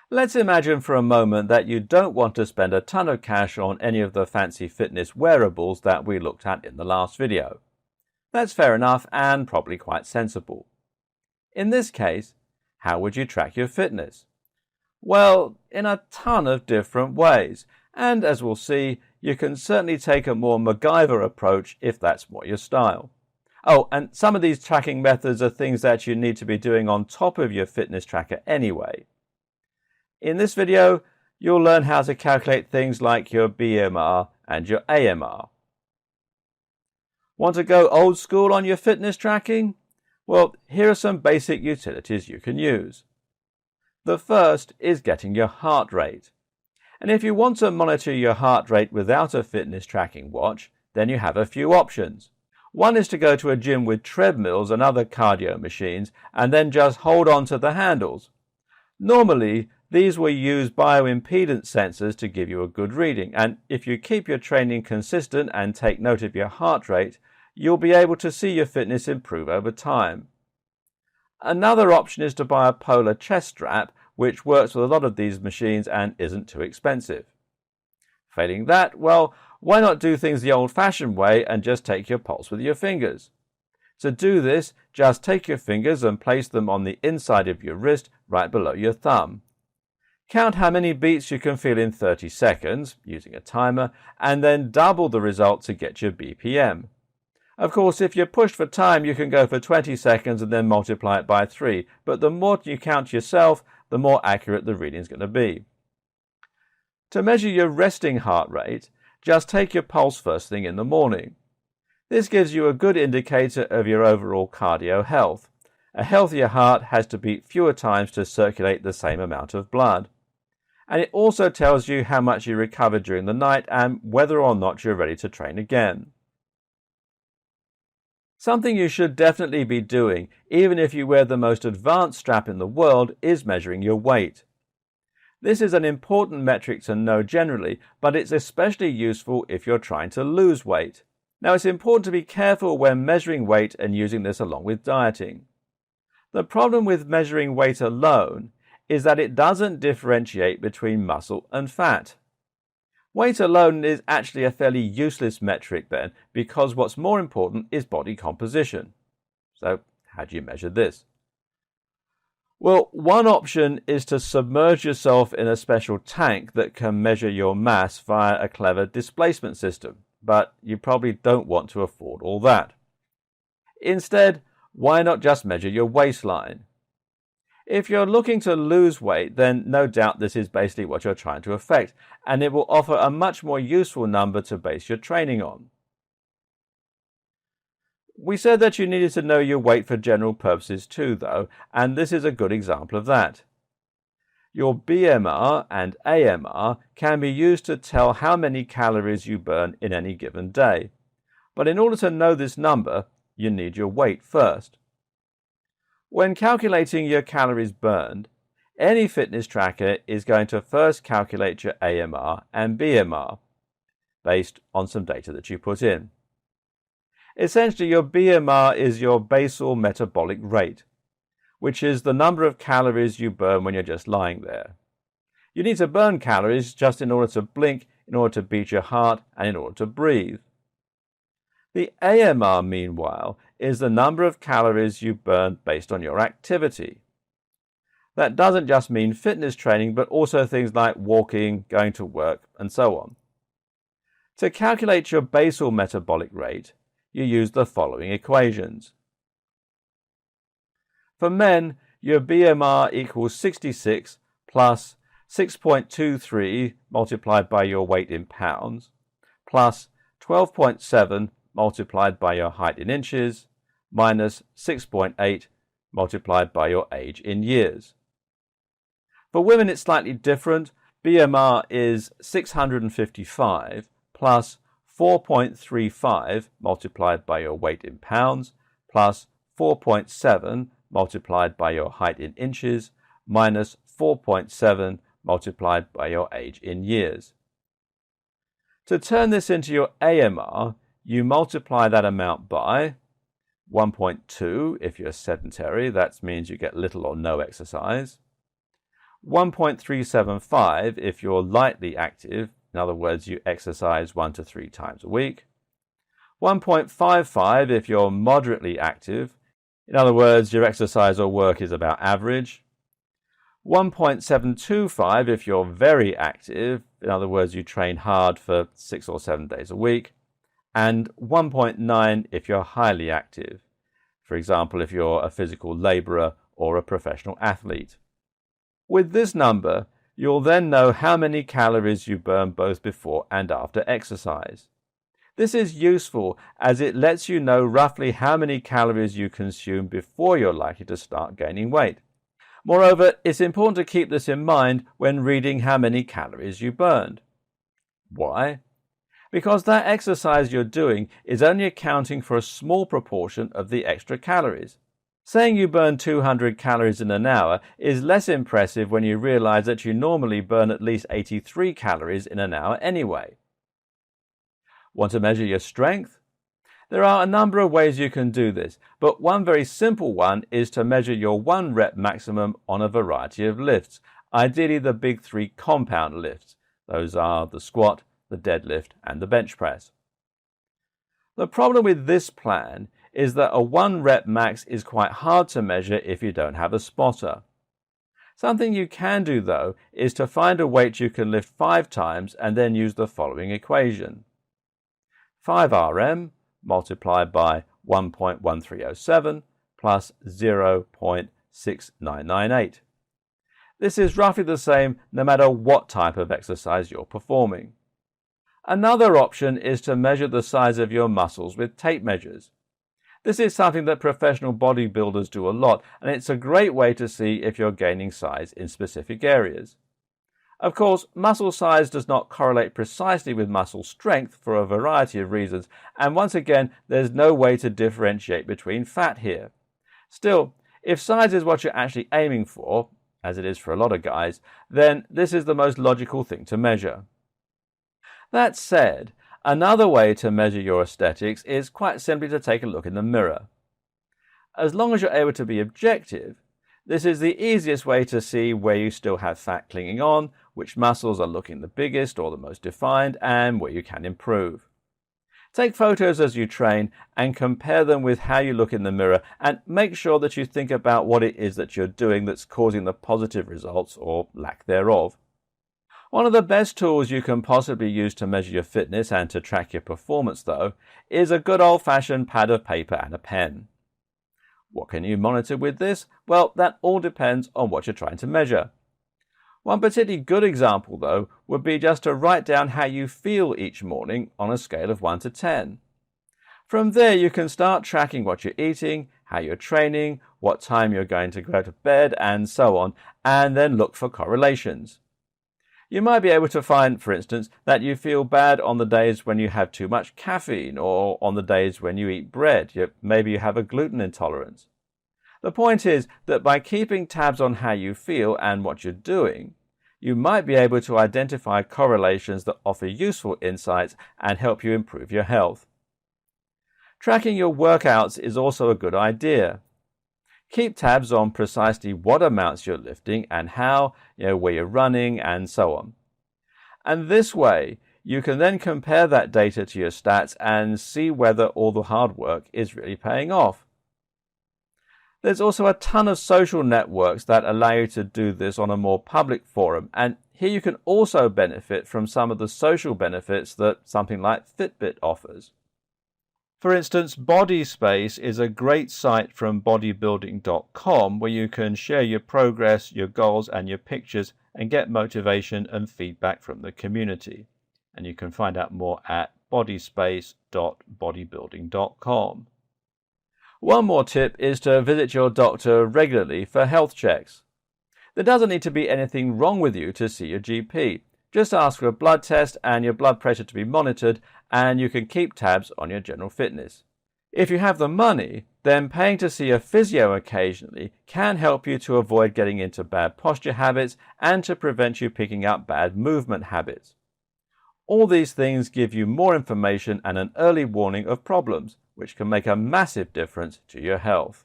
Let's imagine for a moment that you don't want to spend a ton of cash on any of the fancy fitness wearables that we looked at in the last video. That's fair enough and probably quite sensible. In this case, how would you track your fitness? Well, in a ton of different ways, and as we'll see, you can certainly take a more MacGyver approach if that's more your style. Oh, and some of these tracking methods are things that you need to be doing on top of your fitness tracker anyway. In this video, you'll learn how to calculate things like your BMR and your AMR. Want to go old school on your fitness tracking? Well, here are some basic utilities you can use. The first is getting your heart rate. And if you want to monitor your heart rate without a fitness tracking watch, then you have a few options. One is to go to a gym with treadmills and other cardio machines and then just hold on to the handles. Normally, these will use bioimpedance sensors to give you a good reading, and if you keep your training consistent and take note of your heart rate, you'll be able to see your fitness improve over time. Another option is to buy a polar chest strap, which works with a lot of these machines and isn't too expensive. Failing that, well, why not do things the old-fashioned way and just take your pulse with your fingers? To do this, just take your fingers and place them on the inside of your wrist right below your thumb. Count how many beats you can feel in 30 seconds, using a timer, and then double the result to get your BPM. Of course, if you're pushed for time, you can go for 20 seconds and then multiply it by 3, but the more you count yourself, the more accurate the reading is going to be. To measure your resting heart rate, just take your pulse first thing in the morning. This gives you a good indicator of your overall cardio health. A healthier heart has to beat fewer times to circulate the same amount of blood. And it also tells you how much you recovered during the night and whether or not you're ready to train again. Something you should definitely be doing, even if you wear the most advanced strap in the world, is measuring your weight. This is an important metric to know generally, but it's especially useful if you're trying to lose weight. Now, it's important to be careful when measuring weight and using this along with dieting. The problem with measuring weight alone is that it doesn't differentiate between muscle and fat. Weight alone is actually a fairly useless metric then, because what's more important is body composition. So, how do you measure this? Well, one option is to submerge yourself in a special tank that can measure your mass via a clever displacement system, but you probably don't want to afford all that. Instead, why not just measure your waistline? If you're looking to lose weight, then no doubt this is basically what you're trying to affect, and it will offer a much more useful number to base your training on. We said that you needed to know your weight for general purposes too, though, and this is a good example of that. Your BMR and AMR can be used to tell how many calories you burn in any given day. But in order to know this number, you need your weight first. When calculating your calories burned, any fitness tracker is going to first calculate your AMR and BMR based on some data that you put in. Essentially, your BMR is your basal metabolic rate, which is the number of calories you burn when you're just lying there. You need to burn calories just in order to blink, in order to beat your heart, and in order to breathe. The AMR, meanwhile, is the number of calories you burn based on your activity. That doesn't just mean fitness training, but also things like walking, going to work, and so on. To calculate your basal metabolic rate, you use the following equations. For men, your BMR equals 66 plus 6.23 multiplied by your weight in pounds, plus 12.7 multiplied by your height in inches, minus 6.8 multiplied by your age in years. For women, it's slightly different. BMR is 655 plus 4.35 multiplied by your weight in pounds, plus 4.7 multiplied by your height in inches, minus 4.7 multiplied by your age in years. To turn this into your AMR, you multiply that amount by 1.2 if you're sedentary, that means you get little or no exercise, 1.375 if you're lightly active, in other words, you exercise 1 to 3 times a week, 1.55 if you're moderately active, in other words, your exercise or work is about average, 1.725 if you're very active, in other words, you train hard for 6 or 7 days a week, and 1.9 if you're highly active, for example, if you're a physical laborer or a professional athlete. With this number, you'll then know how many calories you burn both before and after exercise. This is useful as it lets you know roughly how many calories you consume before you're likely to start gaining weight. Moreover, it's important to keep this in mind when reading how many calories you burned. Why? Because that exercise you're doing is only accounting for a small proportion of the extra calories. Saying you burn 200 calories in an hour is less impressive when you realize that you normally burn at least 83 calories in an hour anyway. Want to measure your strength? There are a number of ways you can do this, but one very simple one is to measure your 1 rep maximum on a variety of lifts, ideally the big 3 compound lifts. Those are the squat, the deadlift, and the bench press. The problem with this plan is that a 1 rep max is quite hard to measure if you don't have a spotter. Something you can do, though, is to find a weight you can lift 5 times and then use the following equation. 5 RM multiplied by 1.1307 plus 0.6998. This is roughly the same no matter what type of exercise you're performing. Another option is to measure the size of your muscles with tape measures. This is something that professional bodybuilders do a lot, and it's a great way to see if you're gaining size in specific areas. Of course, muscle size does not correlate precisely with muscle strength for a variety of reasons, and once again, there's no way to differentiate between fat here. Still, if size is what you're actually aiming for, as it is for a lot of guys, then this is the most logical thing to measure. That said, another way to measure your aesthetics is quite simply to take a look in the mirror. As long as you're able to be objective, this is the easiest way to see where you still have fat clinging on, which muscles are looking the biggest or the most defined, and where you can improve. Take photos as you train and compare them with how you look in the mirror, and make sure that you think about what it is that you're doing that's causing the positive results or lack thereof. One of the best tools you can possibly use to measure your fitness and to track your performance, though, is a good old-fashioned pad of paper and a pen. What can you monitor with this? Well, that all depends on what you're trying to measure. One particularly good example, though, would be just to write down how you feel each morning on a scale of 1 to 10. From there, you can start tracking what you're eating, how you're training, what time you're going to go to bed, and so on, and then look for correlations. You might be able to find, for instance, that you feel bad on the days when you have too much caffeine or on the days when you eat bread. Maybe you have a gluten intolerance. The point is that by keeping tabs on how you feel and what you're doing, you might be able to identify correlations that offer useful insights and help you improve your health. Tracking your workouts is also a good idea. Keep tabs on precisely what amounts you're lifting and how, where you're running, and so on. And this way, you can then compare that data to your stats and see whether all the hard work is really paying off. There's also a ton of social networks that allow you to do this on a more public forum, and here you can also benefit from some of the social benefits that something like Fitbit offers. For instance, BodySpace is a great site from bodybuilding.com where you can share your progress, your goals, and your pictures and get motivation and feedback from the community. And you can find out more at bodyspace.bodybuilding.com. One more tip is to visit your doctor regularly for health checks. There doesn't need to be anything wrong with you to see your GP. Just ask for a blood test and your blood pressure to be monitored, and you can keep tabs on your general fitness. If you have the money, then paying to see a physio occasionally can help you to avoid getting into bad posture habits and to prevent you picking up bad movement habits. All these things give you more information and an early warning of problems, which can make a massive difference to your health.